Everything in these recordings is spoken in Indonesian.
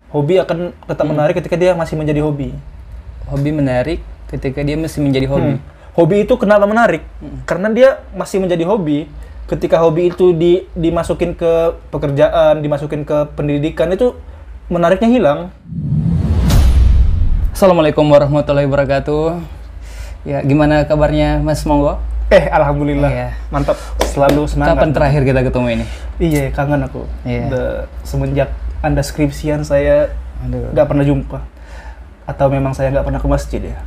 Hobi akan tetap menarik ketika dia masih menjadi hobi. Hobi menarik ketika dia masih menjadi hobi. Hobi itu kenapa menarik? Karena dia masih menjadi hobi. Ketika hobi itu dimasukin ke pekerjaan, dimasukin ke pendidikan, itu menariknya hilang. Assalamualaikum warahmatullahi wabarakatuh. Ya, gimana kabarnya Mas Monggo? Alhamdulillah. Iya. Mantap, selalu semangat. Kapan terakhir kita ketemu ini? Iya, kangen aku. Iya. Udah semenjak Anda skripsian saya nggak pernah jumpa. Atau memang saya nggak pernah ke masjid ya?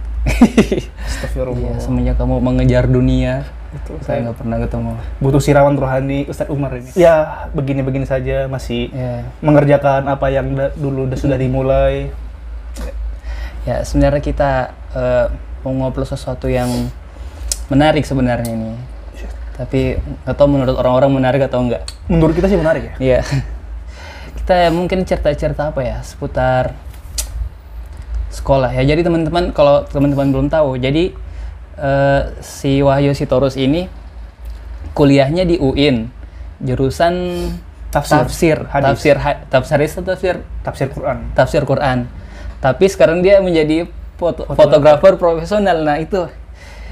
Astagfirullah. Iya, semenjak kamu mengejar dunia, Itu saya nggak pernah ketemu. butuh siraman rohani Ustadz Umar ini. Ya, begini-begini saja, masih Ya, mengerjakan apa yang sudah dimulai. ya sebenarnya kita mau ngobrol sesuatu yang menarik sebenarnya ini. Tapi nggak tahu menurut orang-orang menarik atau enggak. Menurut kita sih menarik ya? Iya. Kita mungkin cerita-cerita apa ya seputar sekolah ya. Jadi teman-teman, kalau teman-teman belum tahu, jadi si Wahyu Sitorus ini kuliahnya di UIN, jurusan tafsir Quran. tafsir Quran. Tapi sekarang dia menjadi fotografer profesional. Nah, itu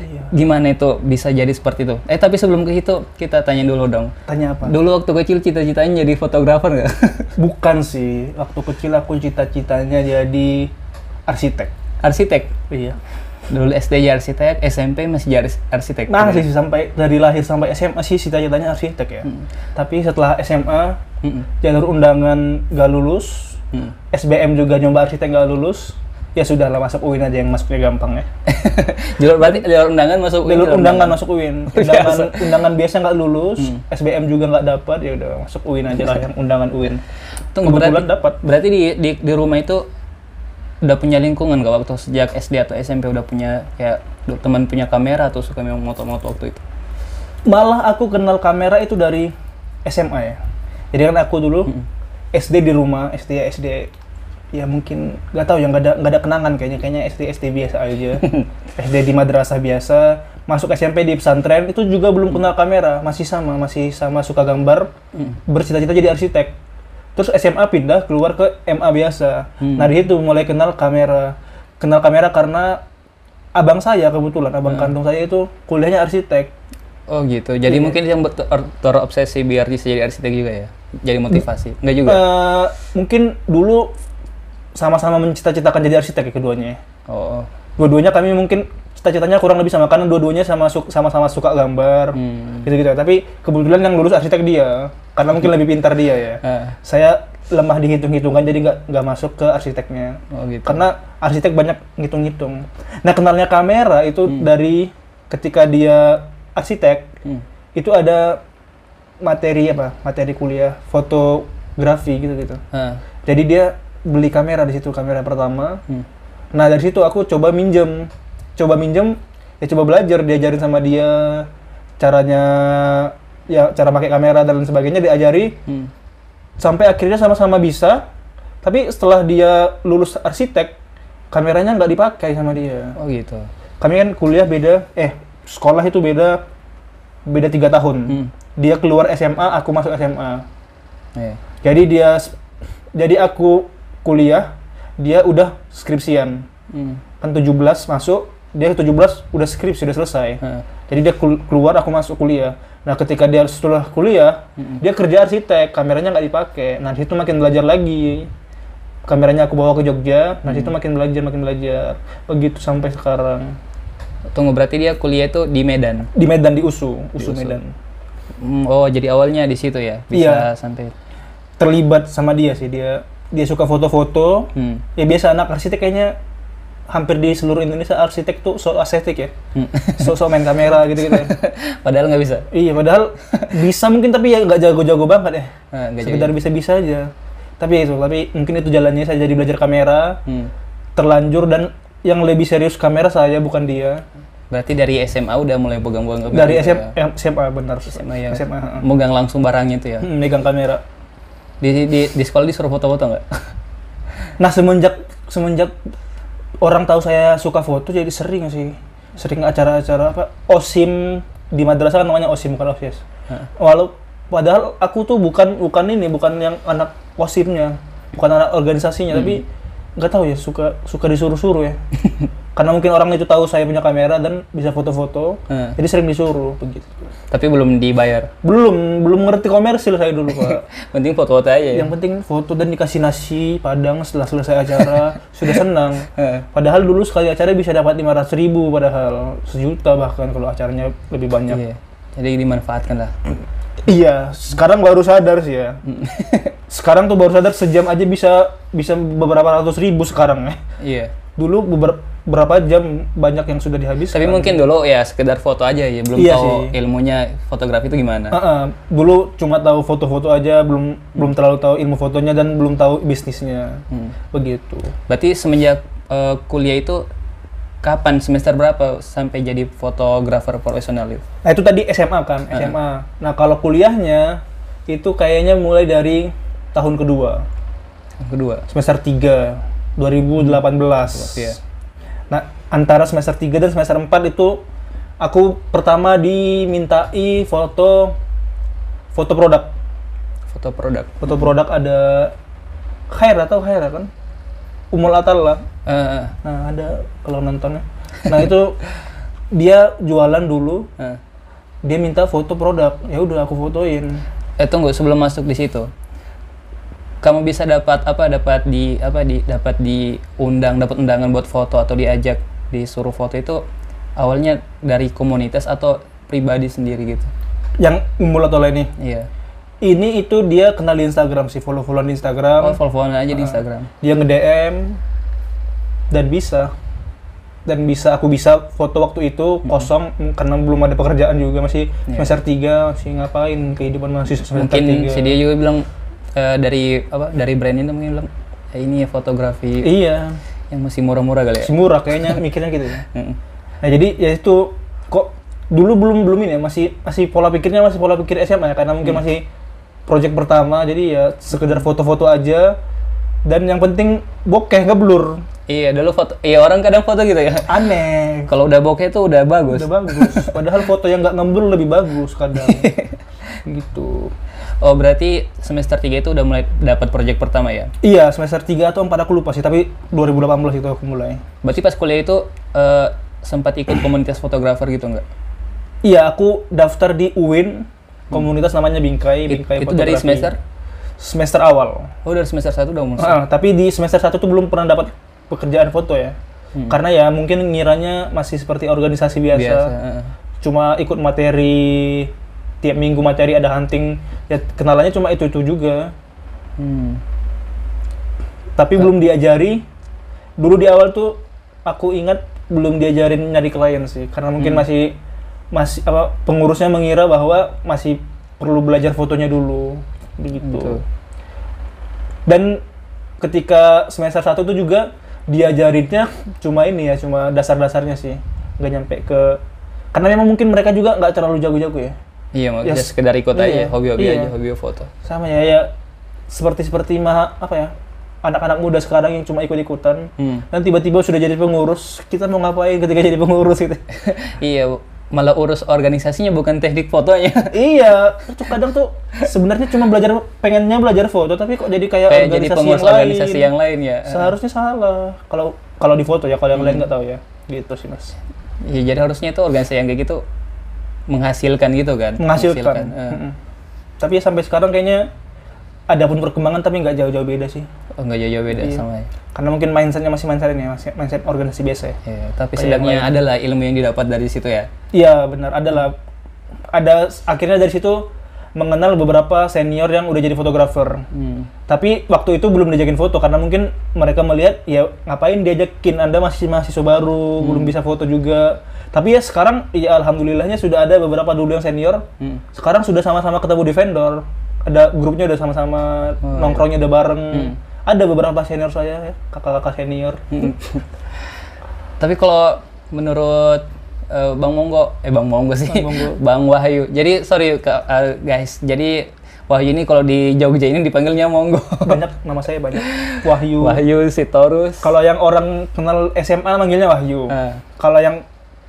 Iya. gimana itu bisa jadi seperti itu? Tapi sebelum ke itu kita tanya dulu dong. Tanya apa? Dulu waktu kecil cita-citanya jadi fotografer nggak? Bukan sih. Waktu kecil aku cita-citanya jadi arsitek. Arsitek. Iya. Dulu SD jadi arsitek, SMP masih jadi arsitek. Nah, sih sampai dari lahir sampai SMA sih cita-citanya arsitek ya. Tapi setelah SMA, jalur undangan gak lulus, SBM juga nyoba arsitek gak lulus, ya sudahlah masuk UIN aja yang masuknya gampang ya. Berarti jalur undangan masuk UIN. Jalur undangan masuk UIN. Undangan biasa nggak lulus, SBM juga nggak dapat, ya udah masuk UIN aja lah yang undangan UIN. Tunggu, Kebetulan dapat. Berarti di rumah itu udah punya lingkungan nggak waktu sejak SD atau SMP udah punya kayak teman punya kamera atau suka memang moto-moto waktu itu? Malah aku kenal kamera itu dari SMA ya. Jadi kan aku dulu SD di rumah, SD ya mungkin nggak tahu ya, nggak ada kenangan kayaknya SD biasa aja. SD di madrasah biasa, masuk SMP di pesantren itu juga belum kenal kamera, masih sama suka gambar, bercita-cita jadi arsitek. Terus SMA pindah keluar ke MA biasa. Nah, di situ mulai kenal kamera karena abang saya kebetulan, abang kandung saya itu kuliahnya arsitek. Oh gitu. Jadi mungkin yang terobsesi biar bisa jadi arsitek juga ya. Jadi motivasi. Enggak juga. Mungkin dulu sama-sama mencita-citakan jadi arsitek ya keduanya. Oh. Dua-duanya kami mungkin cita-citanya kurang lebih sama karena dua-duanya sama-sama suka gambar. Gitu-gitu. Tapi kebetulan yang lulus arsitek dia karena mungkin lebih pintar dia ya. Saya lemah di hitung-hitungan jadi nggak masuk ke arsiteknya. Oh gitu. Karena arsitek banyak ngitung-ngitung. Nah, kenalnya kamera itu dari ketika dia arsitek, itu ada materi kuliah fotografi gitu. Jadi dia beli kamera di situ, kamera pertama. Nah, dari situ aku coba minjem, ya coba belajar, diajarin sama dia caranya, ya cara pakai kamera dan lain sebagainya diajari. Sampai akhirnya sama-sama bisa. Tapi setelah dia lulus arsitek, kameranya nggak dipakai sama dia. Oh gitu. Kami kan kuliah sekolah itu beda 3 tahun. Dia keluar SMA, aku masuk SMA. Jadi aku kuliah, dia udah skripsian. Kan 17 masuk, dia 17 udah skripsi, udah selesai. Jadi dia keluar, aku masuk kuliah. Nah, ketika dia setelah kuliah, dia kerja arsitek, kameranya nggak dipakai. Nah, di situ makin belajar lagi. Kameranya aku bawa ke Jogja, nah di situ makin belajar. Begitu sampai sekarang. Tunggu, berarti dia kuliah itu di Medan? Di Medan, di USU Medan. Oh, jadi awalnya di situ ya? Bisa sampai terlibat sama dia sih, dia suka foto-foto. Ya biasa anak arsitek kayaknya hampir di seluruh Indonesia arsitek tuh so estetik ya. So main kamera gitu-gitu ya. Padahal nggak bisa? Iya, padahal bisa mungkin, tapi ya nggak jago-jago banget ya. Sekedar bisa-bisa aja. Tapi mungkin itu jalannya saya jadi belajar kamera. Terlanjur, dan yang lebih serius kamera saya, bukan dia. Berarti dari SMA udah mulai pegang-pegang kamera? Dari SMA benar. SMA ya. SMA. Megang langsung barangnya itu ya? Megang kamera. Di sekolah disuruh foto-foto nggak? Nah, semenjak orang tahu saya suka foto, jadi sering acara-acara OSIM di madrasah, kan namanya OSIM bukan OSIS. Padahal aku tuh bukan yang anak OSIM-nya. bukan anak organisasinya, tapi nggak tahu ya, suka disuruh-suruh ya. Karena mungkin orang itu tahu saya punya kamera dan bisa foto-foto, jadi sering disuruh begitu. Tapi belum dibayar. Belum ngerti komersil saya dulu, Pak. Penting foto-foto aja ya. Yang penting foto dan dikasih nasi Padang setelah selesai acara, sudah senang. Padahal dulu sekali acara bisa dapat 500.000, padahal 1 juta bahkan kalau acaranya lebih banyak. Iya. Jadi dimanfaatkan lah. Iya, sekarang baru sadar sih ya. Sekarang tuh baru sadar sejam aja bisa beberapa ratus ribu sekarang ya. Iya. Dulu beberapa jam banyak yang sudah dihabiskan. Tapi mungkin dulu ya sekedar foto aja ya, belum Iya tahu sih. ilmunya fotografi itu gimana. Dulu cuma tahu foto-foto aja, belum terlalu tahu ilmu fotonya dan belum tahu bisnisnya. Begitu. Berarti semenjak kuliah itu kapan, semester berapa sampai jadi fotografer profesional itu? Nah itu tadi SMA kan, SMA. Nah kalau kuliahnya itu kayaknya mulai dari tahun kedua. Semester 3, 2018. Iya. Nah, antara semester 3 dan semester 4 itu aku pertama dimintai foto produk. Foto produk ada Khaira kan? Umul Atalla. Nah, ada kalau nontonnya. Nah, itu dia jualan dulu. Dia minta foto produk. Ya udah aku fotoin. Tunggu, sebelum masuk di situ. Kamu bisa dapat undangan buat foto atau disuruh foto itu awalnya dari komunitas atau pribadi sendiri gitu? Yang Umul Atalla ini? Iya. Ini itu dia kenal di Instagram sih, follow-followan di Instagram. Oh, follow-followan aja di Instagram. Dia nge-DM dan aku bisa foto waktu itu kosong karena belum ada pekerjaan juga, masih semester 3, masih ngapain kehidupan mahasiswa semester 3. Mungkin si dia juga bilang dari brand ini mungkin bilang ini ya fotografi. Iya. Yang masih murah-murah kali ya. Masih murah kayaknya mikirnya gitu ya. Nah, jadi ya itu kok dulu belum ini ya, masih pola pikirnya masih pola pikir SMA ya, karena mungkin masih project pertama, jadi ya sekedar foto-foto aja dan yang penting bokeh, nggak blur. Iya, dulu foto. Iya, orang kadang foto gitu ya. Aneh. Kalau udah bokeh tuh udah bagus. Padahal foto yang nggak ngeblur lebih bagus kadang. Gitu. Oh, berarti semester 3 itu udah mulai dapat project pertama ya? Iya, semester 3 atau 4 aku lupa sih, tapi 2018 itu aku mulai. Berarti pas kuliah itu sempat ikut komunitas fotografer gitu nggak? Iya, aku daftar di UIN, komunitas namanya Bingkai Itu Fotografi. dari semester? Semester awal. Oh, dari semester 1 udah mulai. Tapi di semester 1 tuh belum pernah dapat pekerjaan foto ya. Karena ya mungkin ngiranya masih seperti organisasi biasa. Cuma ikut materi, tiap minggu materi ada hunting, ya kenalannya cuma itu juga. Tapi belum diajari. Dulu di awal tuh aku ingat belum diajarin nyari klien sih, karena mungkin masih pengurusnya mengira bahwa masih perlu belajar fotonya dulu begitu. Dan ketika semester 1 tuh juga diajarinnya cuma ini ya, cuma dasar-dasarnya sih, nggak nyampe ke, karena memang mungkin mereka juga nggak terlalu jago-jago ya. Iya, maksudnya sekedar ikut aja, hobi-hobi aja, hobi foto. Sama ya seperti anak-anak muda sekarang yang cuma ikut-ikutan, dan tiba-tiba sudah jadi pengurus. Kita mau ngapain ketika jadi pengurus gitu? Iya, malah urus organisasinya bukan teknik fotonya. Iya, itu kadang tuh sebenarnya cuma pengennya belajar foto, tapi kok jadi kayak organisasi yang lain ya. Seharusnya salah. Kalau di foto ya, kalau yang lain nggak tahu ya. Gitu sih, Mas. Iya, jadi harusnya itu organisasi yang kayak gitu menghasilkan gitu kan. Menghasilkan. Tapi ya sampai sekarang kayaknya ada pun perkembangan, tapi nggak jauh-jauh beda sih. Oh, nggak jauh-jauh beda sama ya. Karena mungkin mindsetnya masih mindset organisasi biasa ya. Iya, tapi setidaknya adalah ilmu yang didapat dari situ ya. Iya, benar. Akhirnya dari situ mengenal beberapa senior yang udah jadi fotografer. Tapi waktu itu belum diajakin foto, karena mungkin mereka melihat ya ngapain diajakin, Anda masih mahasiswa baru, belum bisa foto juga. Tapi ya sekarang ya alhamdulillahnya sudah ada beberapa dulu yang senior. Sekarang sudah sama-sama ketemu di vendor. Ada grupnya udah sama-sama nongkrongnya udah bareng. Ada beberapa senior saya ya, kakak-kakak senior. Tapi kalau menurut Bang Wahyu. Jadi sorry guys. Jadi Wahyu ini kalau di Jogja ini dipanggilnya Monggo. Banyak, nama saya banyak. Wahyu Sitorus. Kalau yang orang kenal SMA manggilnya Wahyu. Kalau yang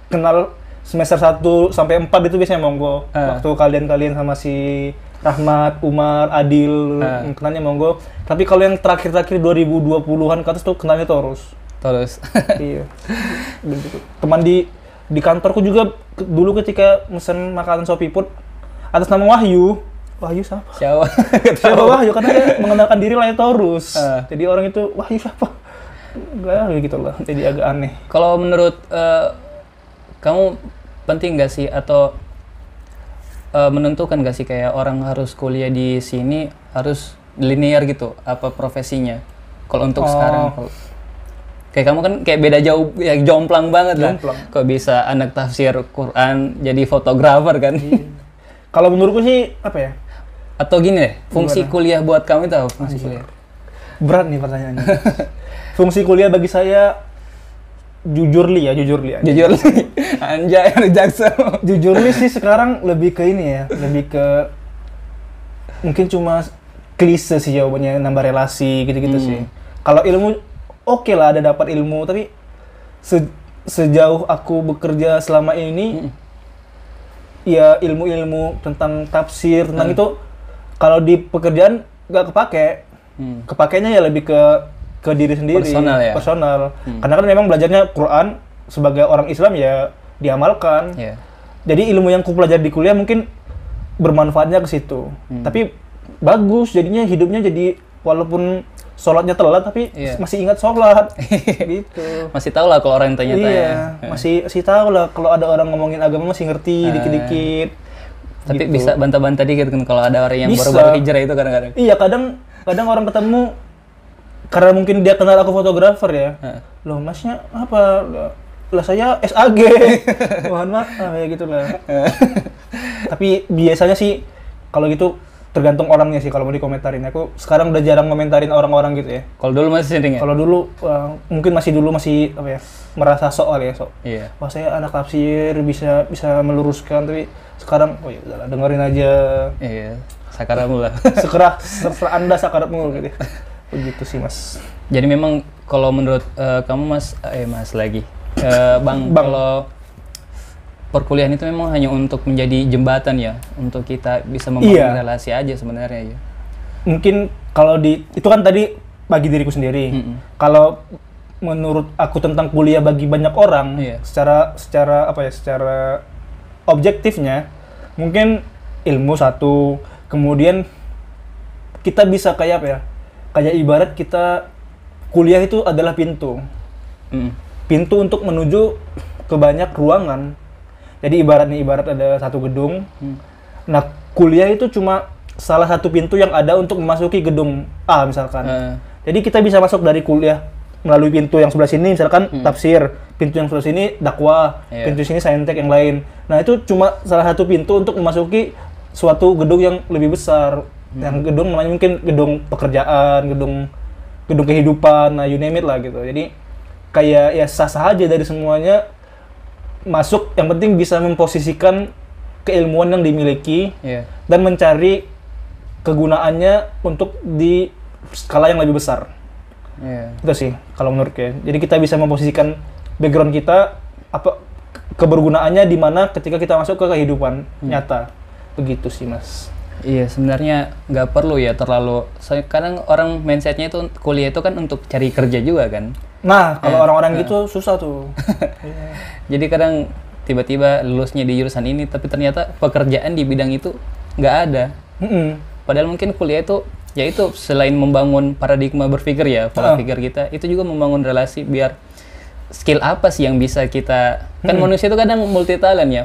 kenal semester 1 sampai 4 itu biasanya Monggo. Waktu kalian sama si Rahmat, Umar, Adil, kenalnya monggo. Tapi kalau yang terakhir-terakhir 2020-an ke atas tuh kenalnya Torus. Iya. Teman di kantorku juga dulu ketika mesen makanan Shopee Food atas nama Wahyu. Wahyu siapa? Siapa Wahyu? Karena dia mengenalkan diri lain Torus. Jadi orang itu Wahyu siapa? Enggak gitu lah. Jadi agak aneh. Kalau menurut kamu penting nggak sih atau menentukan nggak sih kayak orang harus kuliah di sini harus linear gitu apa profesinya? Kalau untuk sekarang, kayak kamu kan kayak beda jauh, ya jomplang banget lah. Kok bisa anak tafsir Quran jadi fotografer kan? Iya. Kalau menurutku sih apa ya? Atau gini deh, fungsi kuliah buat kamu itu apa? Fungsi kuliah? Berat nih pertanyaannya. Fungsi kuliah bagi saya jujur li. Anjay, Jackson. Jujur li sih sekarang lebih ke ini ya, lebih ke mungkin cuma klise sih jawabannya, nambah relasi gitu-gitu sih. Kalau ilmu oke lah, ada dapat ilmu, tapi sejauh aku bekerja selama ini ya ilmu-ilmu tentang tafsir tentang itu kalau di pekerjaan nggak kepake. Kepakainya ya lebih ke diri sendiri, personal. Karena kan memang belajarnya Quran sebagai orang Islam ya diamalkan. Jadi ilmu yang ku pelajari di kuliah mungkin bermanfaatnya ke situ. Tapi bagus jadinya hidupnya, jadi walaupun sholatnya telat tapi masih ingat sholat. Gitu. Masih tahu lah kalau orang tanya-tanya. Iya, masih tahu lah kalau ada orang ngomongin agama masih ngerti dikit-dikit. Tapi gitu. bisa bantah-bantah dikit kan kalau ada orang yang baru-baru hijrah itu kadang-kadang. Iya, kadang orang ketemu karena mungkin dia kenal aku fotografer ya. Loh, masnya apa? Lah saya SAG. Mohon maaf, ya gitulah. Tapi biasanya sih kalau gitu tergantung orangnya sih kalau mau dikomentarin. Aku sekarang udah jarang komentarin orang-orang gitu ya. Kalau dulu masih sering ya? Kalau dulu mungkin masih apa ya? Merasa sok kali ya, sok. Iya. Wah, saya anak tafsir bisa meluruskan, tapi sekarang oh ya udahlah dengerin aja. Iya. Sakaratmu lah. Serah Anda sakaratmu gitu. Begitu sih, Mas. Jadi memang kalau menurut kamu Mas lagi. Bang. Kalau perkuliahan itu memang hanya untuk menjadi jembatan ya, untuk kita bisa membangun relasi aja sebenarnya ya. Mungkin kalau itu kan tadi bagi diriku sendiri. Kalau menurut aku tentang kuliah bagi banyak orang, secara apa ya, secara objektifnya mungkin ilmu satu, kemudian kita bisa kayak apa ya? Kayak ibarat kita kuliah itu adalah pintu. Pintu untuk menuju ke banyak ruangan. Jadi ibarat ada satu gedung. Nah, kuliah itu cuma salah satu pintu yang ada untuk memasuki gedung A misalkan. Jadi kita bisa masuk dari kuliah melalui pintu yang sebelah sini misalkan tafsir, pintu yang sebelah sini dakwah, pintu sini saintek yang lain. Nah, itu cuma salah satu pintu untuk memasuki suatu gedung yang lebih besar. Yang gedung namanya mungkin gedung pekerjaan, gedung kehidupan, nah you name it lah gitu. Jadi kayak ya sah-sah aja dari semuanya masuk, yang penting bisa memposisikan keilmuan yang dimiliki dan mencari kegunaannya untuk di skala yang lebih besar. Itu sih kalau menurutku. Jadi kita bisa memposisikan background kita apa kebergunaannya di mana ketika kita masuk ke kehidupan nyata. Begitu sih, Mas. Iya, sebenarnya nggak perlu ya terlalu. Kadang orang mindsetnya itu kuliah itu kan untuk cari kerja juga kan. Nah, kalau orang-orang gitu susah tuh. Jadi kadang tiba-tiba lulusnya di jurusan ini, tapi ternyata pekerjaan di bidang itu nggak ada. Padahal mungkin kuliah itu, ya itu selain membangun paradigma berpikir ya, pola pikir kita, itu juga membangun relasi biar skill apa sih yang bisa kita, kan manusia itu kadang multi talent ya,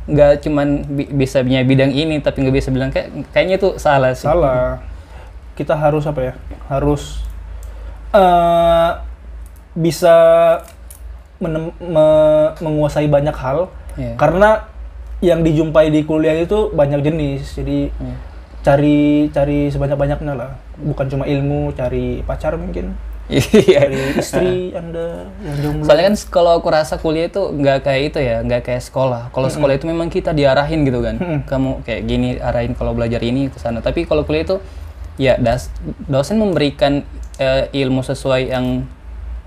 nggak cuman bisa punya bidang ini, tapi nggak bisa bilang kayaknya itu salah sih. Salah. Kita harus apa ya? Harus bisa menguasai banyak hal, karena yang dijumpai di kuliah itu banyak jenis, jadi cari sebanyak-banyaknya lah, bukan cuma ilmu, cari pacar mungkin, cari istri Anda yang jomblo. Soalnya kan kalau aku rasa kuliah itu nggak kayak itu ya, nggak kayak sekolah. Kalau sekolah itu memang kita diarahin gitu kan, kamu kayak gini arahin kalau belajar ini ke sana. Tapi kalau kuliah itu ya dosen memberikan ilmu sesuai yang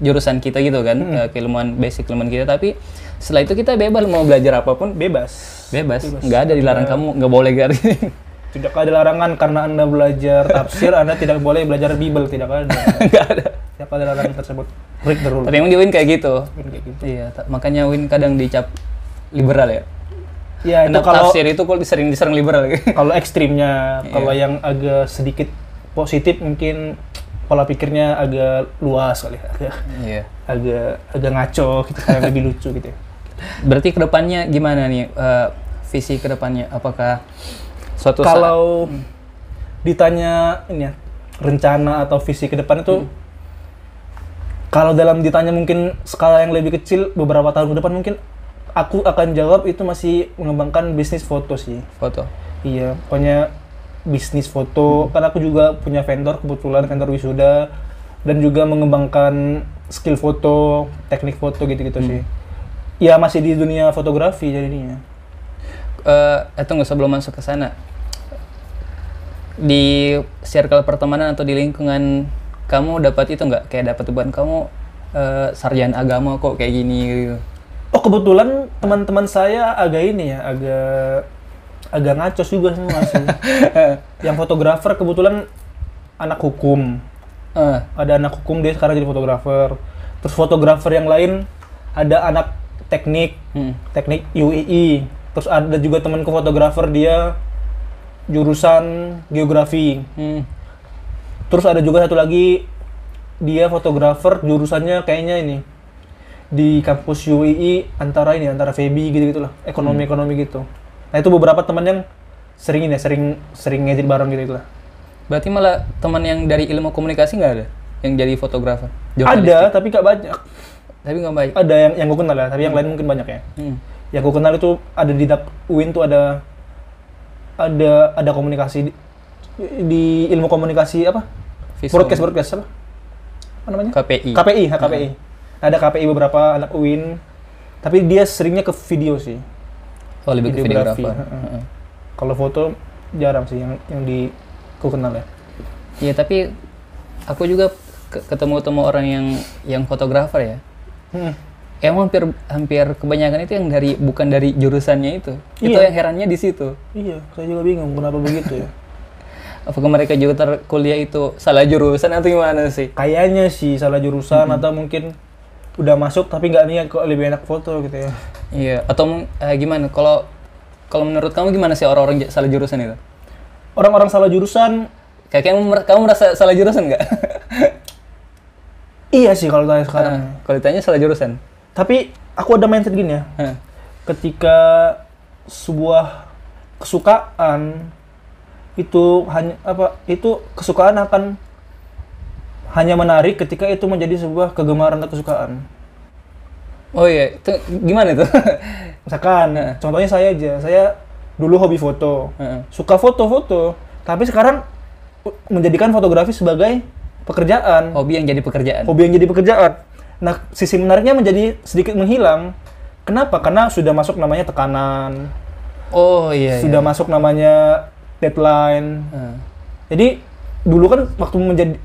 jurusan kita gitu kan, keilmuan basic ilmuwan kita, tapi setelah itu kita bebas mau belajar apapun, bebas nggak ada dilarang kamu nggak boleh gari. Tidak ada larangan karena Anda belajar tafsir, Anda tidak boleh belajar Bible, tidak ada. Nggak ada. Tidak ada larangan tersebut. Break the rule. Tapi emang di Win kayak gitu. Kayak gitu. Iya, makanya Win kadang dicap liberal ya. Ya, itu Anak kalau tafsir itu kok diserang liberal. kalau ekstrimnya, kalau yang agak sedikit positif mungkin pola pikirnya agak luas kali, Iya. agak ngaco gitu, kayak lebih lucu gitu. Berarti kedepannya gimana nih visi kedepannya? Apakah suatu Kalau ditanya ini ya, rencana atau visi ke depan itu, kalau dalam ditanya mungkin skala yang lebih kecil beberapa tahun ke depan mungkin aku akan jawab itu masih mengembangkan bisnis foto sih. foto? Iya, pokoknya bisnis foto. Kan aku juga punya vendor, kebetulan vendor wisuda, dan juga mengembangkan skill foto, teknik foto gitu-gitu sih. Ya masih di dunia fotografi jadinya. Tunggu sebelum masuk ke sana. Di circle pertemanan atau di lingkungan kamu dapat itu nggak? Kayak dapat beban kamu sarjana agama kok kayak gini gitu. Oh, kebetulan teman-teman saya agak ini ya, agak ngacos juga semua sih. Yang fotografer kebetulan anak hukum. Ada anak hukum, dia sekarang jadi fotografer. Terus fotografer yang lain ada anak teknik, teknik UII. Terus ada juga temanku fotografer, dia jurusan geografi. Terus ada juga satu lagi, dia fotografer jurusannya kayaknya ini di kampus UII antara FEBI gitu-gitu lah, ekonomi gitu. Nah, itu beberapa teman yang sering ngedit bareng gitu lah. Berarti malah teman yang dari ilmu komunikasi nggak ada yang jadi fotografer? Ada, tapi nggak banyak. Tapi nggak baik. Ada yang gue kenal ya, tapi yang lain mungkin banyak ya. Yang gue kenal itu ada di UIN tuh ada komunikasi di ilmu komunikasi apa? Visual. Broadcast apa? Apa namanya? KPI. Ada KPI beberapa anak UIN, tapi dia seringnya ke video sih. Oh, lebih ke videografer. Kalau foto jarang sih yang ku kenal ya. Iya, tapi aku juga ketemu orang yang fotografer ya. Emang hampir kebanyakan itu yang bukan dari jurusannya itu. Itu yang herannya di situ. Iya, saya juga bingung kenapa begitu ya. Apakah mereka juga kuliah itu salah jurusan atau gimana sih? Kayaknya sih salah jurusan atau mungkin udah masuk tapi nggak niat kok lebih enak foto gitu ya. Iya, atau gimana? Kalau menurut kamu gimana sih orang-orang salah jurusan itu? Orang-orang salah jurusan, kamu merasa salah jurusan nggak? Iya sih kalau tanya sekarang. Kalau ditanya salah jurusan. Tapi aku ada mindset gini ya. Ketika sebuah kesukaan itu kesukaan akan hanya menarik ketika itu menjadi sebuah kegemaran atau kesukaan. Oh iya, itu gimana itu? Misalkan, contohnya saya dulu hobi foto, suka foto-foto, tapi sekarang menjadikan fotografi sebagai pekerjaan. Hobi yang jadi pekerjaan. Nah, sisi menariknya menjadi sedikit menghilang. Kenapa? Karena sudah masuk namanya tekanan. Oh iya. Sudah masuk namanya deadline. Jadi dulu kan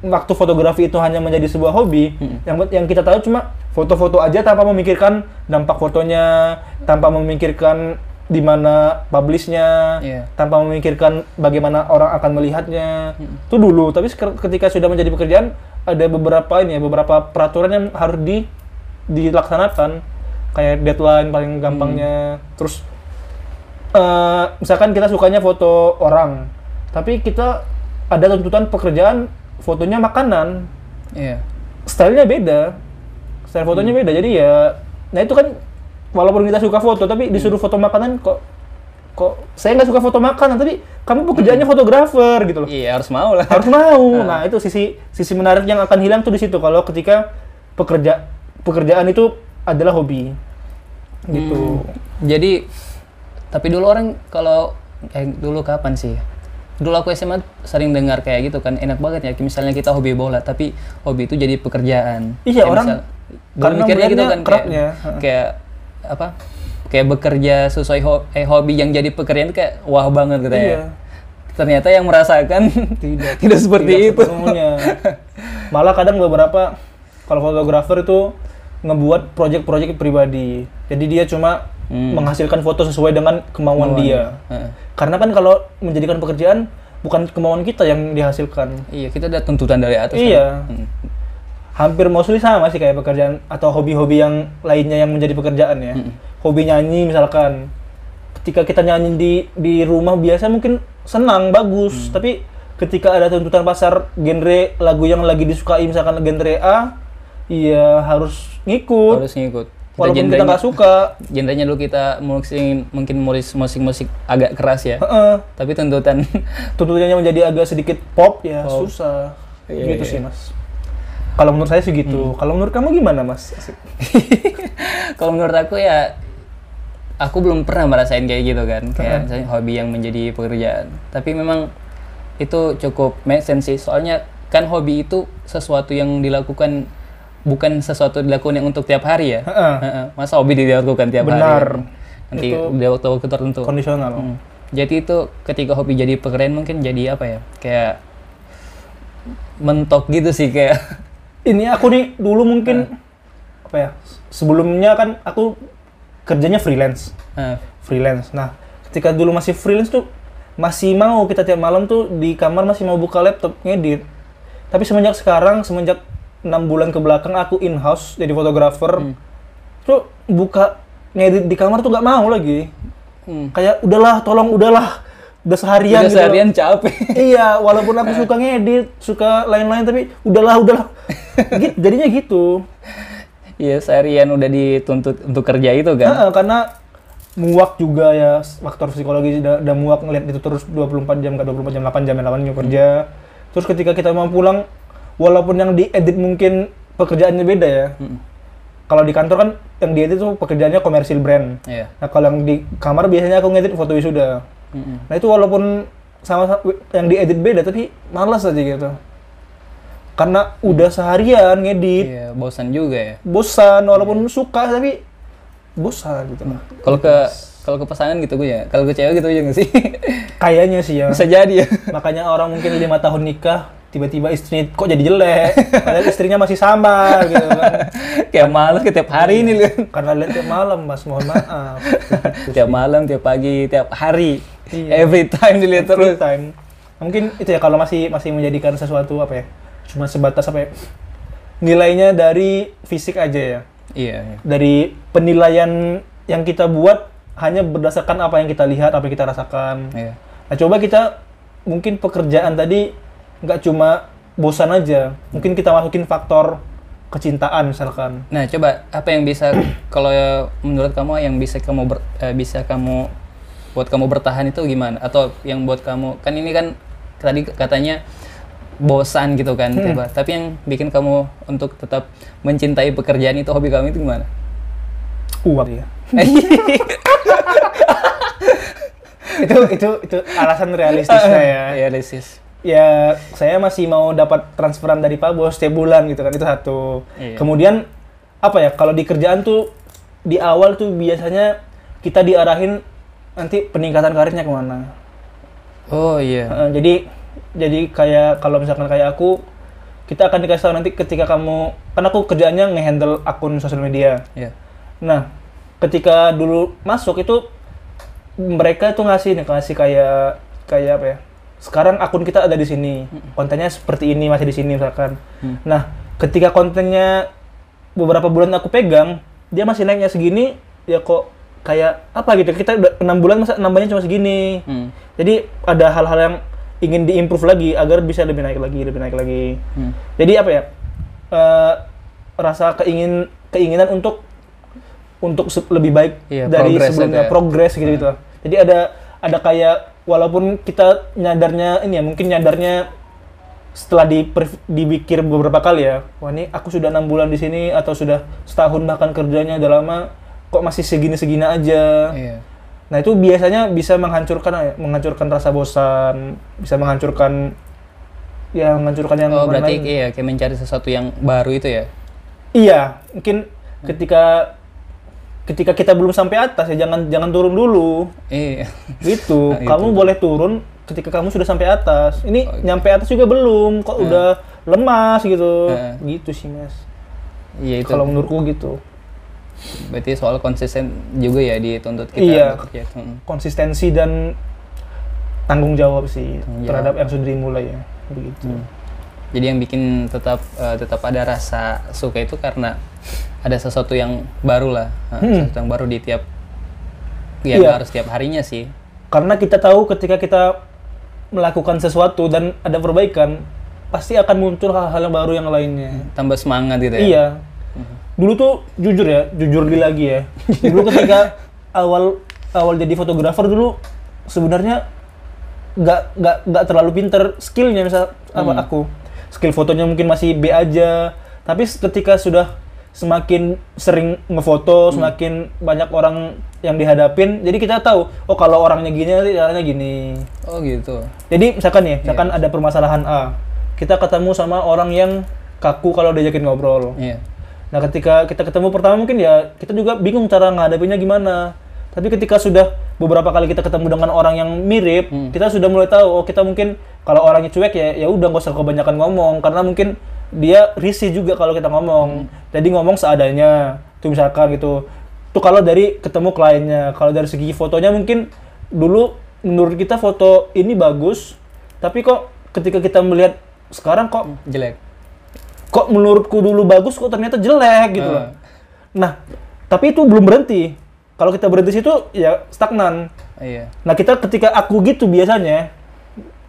waktu fotografi itu hanya menjadi sebuah hobi, yang kita tahu cuma foto-foto aja tanpa memikirkan dampak fotonya, tanpa memikirkan di mana publishnya, tanpa memikirkan bagaimana orang akan melihatnya. Itu dulu, tapi ketika sudah menjadi pekerjaan ada beberapa peraturan yang harus dilaksanakan, kayak deadline paling gampangnya. Terus misalkan kita sukanya foto orang, tapi kita ada tuntutan pekerjaan fotonya makanan. Iya. Style fotonya beda. Jadi ya, nah itu kan walaupun kita suka foto tapi disuruh foto makanan kok saya nggak suka foto makanan, tapi kamu pekerjaannya fotografer gitu loh. Iya, harus mau lah. Harus mau. Nah, itu sisi menarik yang akan hilang tuh di situ kalau ketika pekerjaan itu adalah hobi. Gitu. Jadi tapi dulu orang dulu kapan sih? Dulu aku SMA sering dengar kayak gitu kan, enak banget ya, misalnya kita hobi bola, tapi hobi itu jadi pekerjaan. Iya, kayak orang karena mikirnya gitu kan, kerapnya. Kayak bekerja sesuai hobi yang jadi pekerjaan itu kayak wah banget gitu ya. Ternyata yang merasakan tidak seperti itu. Sepenuhnya. Malah kadang beberapa, kalau fotografer itu ngebuat project-project pribadi. Jadi dia cuma menghasilkan foto sesuai dengan kemauan dia. Karena kan kalau menjadikan pekerjaan bukan kemauan kita yang dihasilkan. Iya, kita ada tuntutan dari atas. Iya. Kan? Hampir mostly sama sih kayak pekerjaan atau hobi-hobi yang lainnya yang menjadi pekerjaan ya. Hobi nyanyi misalkan. Ketika kita nyanyi di rumah biasa mungkin senang, bagus, tapi ketika ada tuntutan pasar genre lagu yang lagi disukai misalkan genre A, iya harus ngikut. Harus ngikut. Walaupun kita nggak suka. Genrenya dulu kita mungkin musik agak keras ya. Tapi tuntutannya menjadi agak sedikit pop ya susah. Gitu sih Mas. Kalau menurut saya sih gitu. Kalau menurut kamu gimana Mas? Kalau menurut aku ya, aku belum pernah merasain kayak gitu kan. Kayak misalnya hobi yang menjadi pekerjaan. Tapi memang itu cukup make sense sih. Soalnya kan hobi itu sesuatu yang dilakukan, bukan sesuatu dilakukan yang untuk tiap hari ya. Masa hobi dilakukan tiap hari? Benar. Nanti di waktu-waktu tertentu. Kondisional. Jadi itu ketika hobi jadi pekerjaan mungkin jadi apa ya? Kayak mentok gitu sih kayak. Ini aku nih dulu mungkin apa ya? Sebelumnya kan aku kerjanya freelance. Freelance. Nah, ketika dulu masih freelance tuh masih mau kita tiap malam tuh di kamar masih mau buka laptop ngedit. Tapi semenjak 6 bulan ke belakang aku in-house jadi fotografer, tuh buka ngedit di kamar tuh gak mau lagi. Kayak udahlah, tolong udahlah, udah seharian gitu. Seharian capek. Iya, walaupun aku suka ngedit, suka lain-lain, tapi udahlah. Jadinya gitu. Iya, seharian udah dituntut untuk kerja itu kan? Karena muak juga ya, faktor psikologi udah muak ngeliat itu terus 24 jam, nggak 24 jam, 8 jam kerja. Terus ketika kita mau pulang, walaupun yang diedit mungkin pekerjaannya beda ya. Kalau di kantor kan yang diedit tuh pekerjaannya komersil brand. Nah kalau yang di kamar biasanya aku ngedit foto wisuda. Nah itu walaupun sama yang diedit beda tapi malas aja gitu. Karena udah seharian ngedit. Iya, bosan juga ya. Bosan walaupun suka tapi bosan gitu. Kalau ke pasangan gitu gue ya. Kalau ke cewek gitu aja nggak sih? Kayaknya sih ya. Bisa jadi ya. Makanya orang mungkin 5 tahun nikah tiba-tiba istrinya kok jadi jelek, padahal istrinya masih sama gitu kan. Kayak malas tiap hari ini kan. Karena lihat tiap malam Mas, mohon maaf. Tiap malam, tiap pagi, tiap hari. Every time dilihat terus. Time. Mungkin itu ya kalau masih menjadikan sesuatu apa ya? Cuma sebatas apa ya? Nilainya dari fisik aja ya. Iya. Dari penilaian yang kita buat hanya berdasarkan apa yang kita lihat, apa yang kita rasakan. Iya. Nah, coba kita mungkin pekerjaan tadi nggak cuma bosan aja, mungkin kita masukin faktor kecintaan misalkan. Nah, coba apa yang bisa kalau menurut kamu yang bisa kamu buat kamu bertahan itu gimana? Atau yang buat kamu kan ini kan tadi katanya bosan gitu kan, coba. Tapi yang bikin kamu untuk tetap mencintai pekerjaan itu, hobi kamu itu gimana? Uang ya. itu alasan realistisnya ya. Realistis. Ya saya masih mau dapat transferan dari Pak Bos setiap bulan gitu kan, itu satu. Iya. Kemudian apa ya, kalau di kerjaan tuh di awal tuh biasanya kita diarahin nanti peningkatan karirnya kemana. Oh iya. Jadi kayak kalau misalkan kayak aku, kita akan dikasih tahu nanti ketika kamu, kan aku kerjaannya nge-handle akun sosial media. Iya. Nah ketika dulu masuk itu mereka tuh ngasih kayak apa ya? Sekarang akun kita ada di sini, kontennya seperti ini, masih di sini misalkan. Nah, ketika kontennya beberapa bulan aku pegang, dia masih naiknya segini, ya kok kayak apa gitu. Kita udah 6 bulan masa nambahnya cuma segini. Jadi ada hal-hal yang ingin diimprove lagi agar bisa lebih naik lagi. Jadi apa ya? Rasa keinginan untuk lebih baik dari sebelumnya, progres gitu. Jadi ada kayak walaupun kita mungkin nyadarnya setelah dipikir beberapa kali ya, wah ini aku sudah 6 bulan di sini atau sudah setahun bahkan kerjanya udah lama, kok masih segini-segini aja. Iya. Nah itu biasanya bisa menghancurkan rasa bosan, bisa menghancurkan yang berarti iya, kayak mencari sesuatu yang baru itu ya? Iya, mungkin ketika kita belum sampai atas ya jangan turun dulu. Iya. Gitu. Kamu boleh turun ketika kamu sudah sampai atas. Ini nyampe atas juga belum, kok udah lemas gitu. Gitu sih, Mas. Iya itu. Kalau menurutku gitu. Berarti soal konsisten juga ya dituntut kita. Iya. Bekerja. Konsistensi dan tanggung jawab sih Tanggung jawab. terhadap yang sudah dimulai ya. Begitu. Jadi yang bikin tetap ada rasa suka itu karena ada sesuatu yang baru lah, sesuatu yang baru di tiap, ya Iya. nggak harus tiap harinya sih. Karena kita tahu ketika kita melakukan sesuatu dan ada perbaikan, pasti akan muncul hal-hal yang baru yang lainnya. Tambah semangat gitu ya. Iya. Dulu tuh jujur lagi ya. Dulu ketika awal jadi fotografer dulu sebenarnya nggak terlalu pinter skillnya misal aku. Skill fotonya mungkin masih B aja. Tapi ketika sudah semakin sering ngefoto, semakin banyak orang yang dihadapin, jadi kita tahu, oh kalau orangnya gini, caranya gini. Oh gitu. Jadi misalkan ada permasalahan A, kita ketemu sama orang yang kaku kalau diajakin ngobrol. Iya. Nah ketika kita ketemu pertama mungkin ya kita juga bingung cara ngadepinnya gimana. Tapi ketika sudah beberapa kali kita ketemu dengan orang yang mirip, kita sudah mulai tahu, oh kita mungkin kalau orangnya cuek ya udah nggak usah kebanyakan ngomong, karena mungkin dia risih juga kalau kita ngomong. Jadi ngomong seadanya. Tuh misalkan gitu. Tuh kalau dari ketemu kliennya, kalau dari segi fotonya mungkin dulu menurut kita foto ini bagus, tapi kok ketika kita melihat sekarang kok Jelek. kok menurutku dulu bagus kok ternyata jelek gitu loh. Nah, tapi itu belum berhenti. Kalau kita berhenti situ ya stagnan. Iya. Nah, ketika aku gitu biasanya,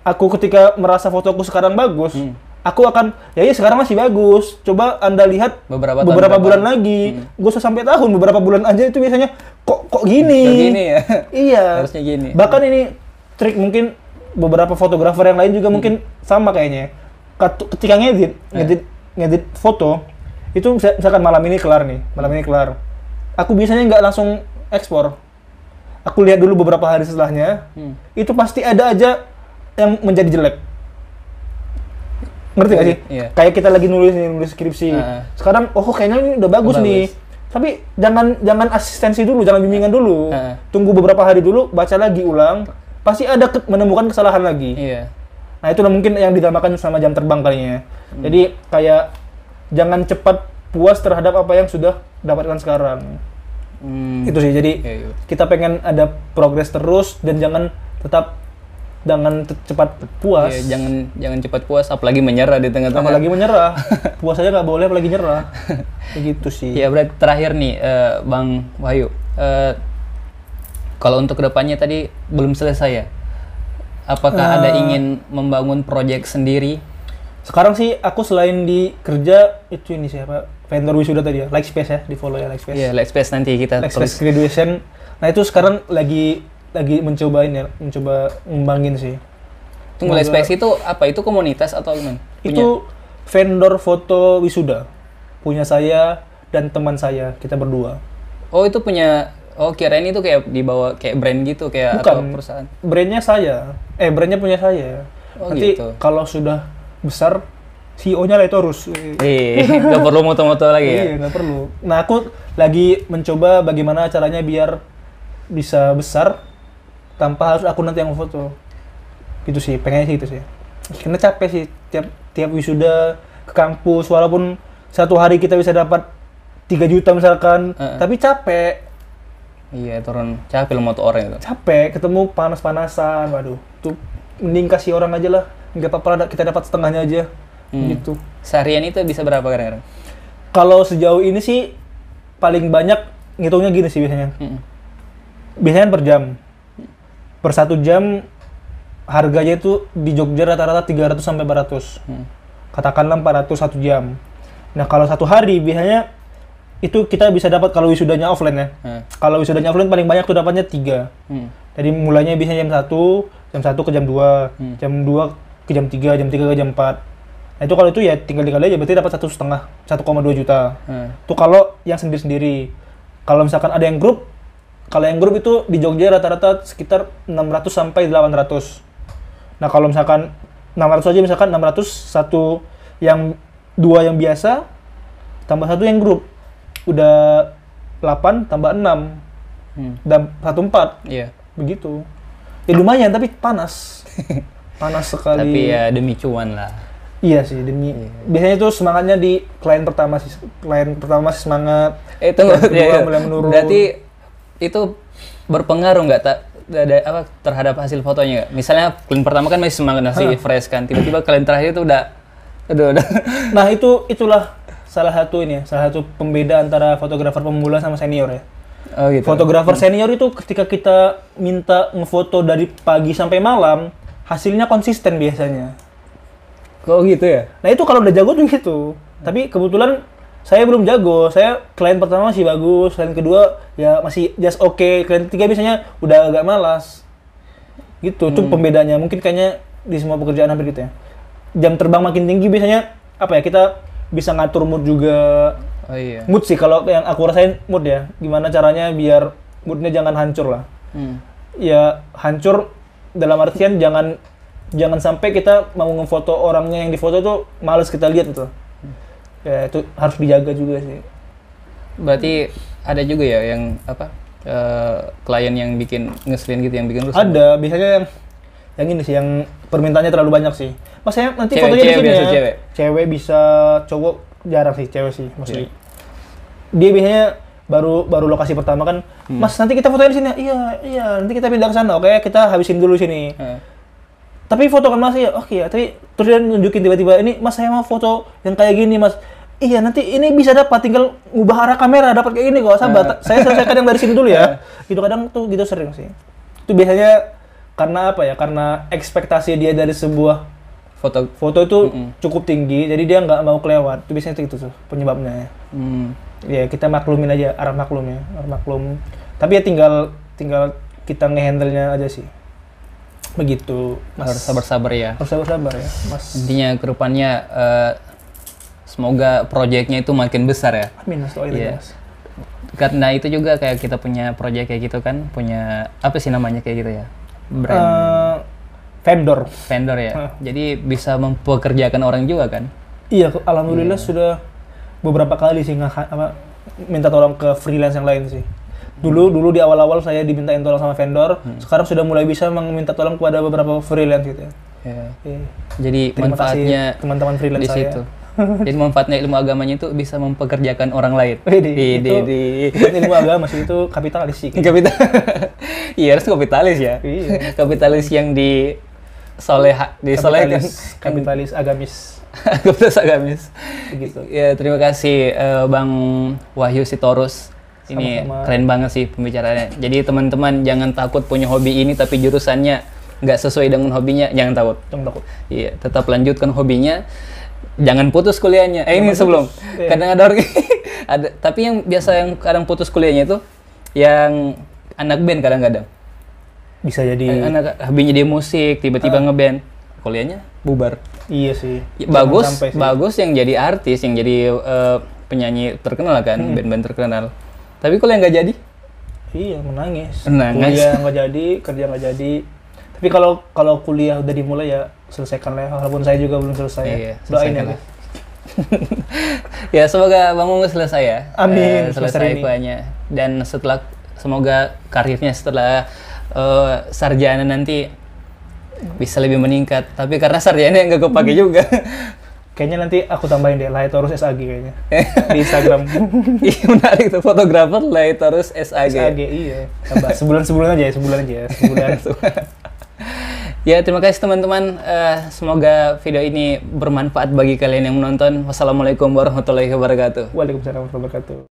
aku ketika merasa fotoku sekarang bagus, aku akan ya sekarang masih bagus. Coba Anda lihat beberapa bulan lagi. Gak usah sampai tahun, beberapa bulan aja itu biasanya kok gini. Kayak gini ya. Iya. Harusnya gini. Bahkan ini trik mungkin beberapa fotografer yang lain juga mungkin sama kayaknya. Ketika ngedit foto, itu misalkan malam ini kelar. Aku biasanya nggak langsung ekspor. Aku lihat dulu beberapa hari setelahnya, itu pasti ada aja yang menjadi jelek. Ngerti gak sih? Iya. Kayak kita lagi nulis skripsi. Sekarang, kayaknya ini udah bagus nih. Tapi jangan asistensi dulu, jangan bimbingan dulu. Tunggu beberapa hari dulu, baca lagi ulang. Pasti ada menemukan kesalahan lagi. Iya. Nah itu mungkin yang dinamakan sama jam terbang kalinya. Jadi kayak jangan cepat puas terhadap apa yang sudah dapatkan sekarang. Itu sih. Jadi kita pengen ada progres terus dan jangan cepat puas. Iya, jangan cepat puas, apalagi menyerah di tengah-tengah. Apalagi menyerah. Puas aja nggak boleh, apalagi nyerah. Begitu sih. Ya berarti terakhir nih, Bang Wahyu. Kalau untuk kedepannya tadi belum selesai ya? Apakah ada ingin membangun proyek sendiri? Sekarang sih aku selain di kerja itu ini siapa? Vendor wisuda tadi ya, Likespace ya, di follow ya Likespace. Iya, Likespace nanti kita Likespace graduation. Nah itu sekarang lagi mencoba ngembangin sih. Tunggu, Likespace itu apa? Itu komunitas atau gimana? Itu vendor foto wisuda. Punya saya dan teman saya, kita berdua. Oh itu punya, kirain itu kayak dibawa kayak brand gitu, kayak Bukan, atau perusahaan? Brandnya brandnya punya saya. Oh, nanti gitu. kalau sudah besar, CEO-nya lah itu harus. Nggak perlu moto-moto lagi ya? Iya, nggak perlu. Nah, aku lagi mencoba bagaimana caranya biar bisa besar tanpa harus aku nanti yang foto. Gitu sih, pengennya sih itu sih. Karena capek sih tiap wisuda ke kampus, walaupun satu hari kita bisa dapat 3 juta misalkan, tapi capek. Iya, turun capek lo moto orang itu. Capek, ketemu panas-panasan, waduh. Tuh mending kasih orang aja lah. Nggak apa-apa, kita dapat setengahnya aja. Gitu. Seharian itu bisa berapa kadang-kadang? Kalau sejauh ini sih paling banyak ngitungnya gini sih biasanya. Biasanya per jam. Per 1 jam harganya itu di Jogja rata-rata 300 sampai 400. Katakanlah 400 1 jam. Nah, kalau satu hari biasanya itu kita bisa dapat kalau wisudanya offline ya. Kalau wisudanya offline paling banyak tuh dapatnya 3. Jadi mulainya biasanya jam 1 ke jam 2, jam 2 ke jam 3, jam 3 ke jam 4. Nah itu kalau itu ya tinggal dikali aja, berarti dapat 1,2 juta. Itu kalau yang sendiri-sendiri. Kalau misalkan ada yang grup, kalau yang grup itu di Jogja rata-rata sekitar 600 sampai 800. Nah kalau misalkan 600 aja, misalkan 600 satu yang 2 yang biasa tambah 1 yang grup. Udah 8 tambah 6. Dan 14. Iya. Begitu. Ya lumayan tapi panas. Panas sekali. Tapi ya demi cuan lah. Iya sih, demi biasanya tuh semangatnya di klien pertama sih masih semangat. Tunggu, klien kedua mulai menurun. berarti itu berpengaruh nggak terhadap hasil fotonya nggak? Misalnya klien pertama kan masih semangat, masih fresh kan, tiba-tiba klien terakhir itu udah. Nah itulah salah satu pembeda antara fotografer pemula sama senior ya. Oh gitu. Fotografer senior itu ketika kita minta ngefoto dari pagi sampai malam, hasilnya konsisten biasanya. Kok gitu ya? Nah itu kalau udah jago tuh gitu. Tapi kebetulan saya belum jago. Saya klien pertama masih bagus, klien kedua ya masih just oke, klien ketiga biasanya udah agak malas. Gitu, itu pembedanya. Mungkin kayaknya di semua pekerjaan hampir gitu ya. Jam terbang makin tinggi biasanya kita bisa ngatur mood juga. Oh iya. Mood sih kalau yang aku rasain mood ya. Gimana caranya biar moodnya jangan hancur lah. Ya hancur dalam artian jangan sampai kita mau ngefoto orangnya yang difoto tuh males kita lihat gitu. Ya itu harus dijaga juga sih. Berarti ada juga ya yang klien yang bikin ngeselin gitu, yang bikin rusuh? Ada, biasanya yang ini sih, yang permintaannya terlalu banyak sih. Mas saya nanti fotonya di sini ya. Cewek bisa, cowok jarang sih, cewek sih mostly. Dia biasanya baru lokasi pertama kan, Mas nanti kita fotonya di sini. Iya, nanti kita pindah ke sana. Oke, kita habisin dulu sini. Tapi foto kan Mas ya, oke ya. Tapi terus dia nunjukin tiba-tiba, ini Mas saya mau foto yang kayak gini Mas. Iya nanti ini bisa dapat, tinggal ngubah arah kamera dapat kayak gini kok. Sabar, saya selesaikan yang dari sini dulu ya. Gitu kadang tuh gitu sering sih. Itu biasanya karena apa ya? Karena ekspektasi dia dari sebuah foto itu cukup tinggi, jadi dia nggak mau kelewat. Itu biasanya itu tuh penyebabnya ya. Ya kita maklumin aja, arah maklum. Tapi ya tinggal kita ngehandle-nya aja sih. Begitu, Mas. Harus sabar-sabar ya. Harus sabar-sabar ya, Mas. Intinya ke depannya semoga proyeknya itu makin besar ya. Amin, Mas. Mas. Karena itu juga kayak kita punya proyek kayak gitu kan, punya apa sih namanya kayak gitu ya? Brand. Vendor ya. Jadi bisa mempekerjakan orang juga kan? Iya, alhamdulillah sudah beberapa kali sih minta tolong ke freelance yang lain sih. Dulu di awal-awal saya dimintain tolong sama vendor, sekarang sudah mulai bisa meminta tolong kepada beberapa freelance gitu ya. Jadi terima manfaatnya kasih teman-teman freelance di situ. Jadi manfaatnya ilmu agamanya itu bisa mempekerjakan orang lain. Ilmu agama sih itu kapitalis sih. Iya, harus kapitalis ya. Iya. Kapitalis yang disolehkan. Kapitalis agamis. Kapitalis agamis. Begitu. Ya, terima kasih Bang Wahyu Sitorus. Ini sama-sama. Keren banget sih pembicaraannya. Jadi teman-teman jangan takut punya hobi ini tapi jurusannya nggak sesuai dengan hobinya, jangan takut. Jangan takut. Iya, tetap lanjutkan hobinya. Jangan putus kuliahnya. Ini sebelum. Iya. Kadang ada orang tapi yang biasa yang kadang putus kuliahnya itu yang anak band kadang-kadang. Bisa jadi anak hobinya dia musik, tiba-tiba ngeband, kuliahnya bubar. Iya sih. Bagus yang jadi artis, yang jadi penyanyi terkenal kan, band-band terkenal. Tapi kuliah nggak jadi? Iya, menangis. Kuliah nggak jadi, kerja nggak jadi. Tapi kalau kuliah udah dimulai ya selesaikan lah. Walaupun saya juga belum selesai. Iya, doain ya. Ya semoga Bang Ungu selesai ya. Amin. Selesai kuliahnya. Dan semoga karirnya setelah sarjana nanti bisa lebih meningkat. Tapi karena sarjana nggak kepake juga. Kayaknya nanti aku tambahin deh Laetorus SAG kayaknya di Instagram. Iya menarik tuh, fotografer Laetorus SAG. SAG iya. Tambah sebulan aja. Ya terima kasih teman-teman. Semoga video ini bermanfaat bagi kalian yang menonton. Wassalamualaikum warahmatullahi wabarakatuh. Waalaikumsalam warahmatullahi wabarakatuh.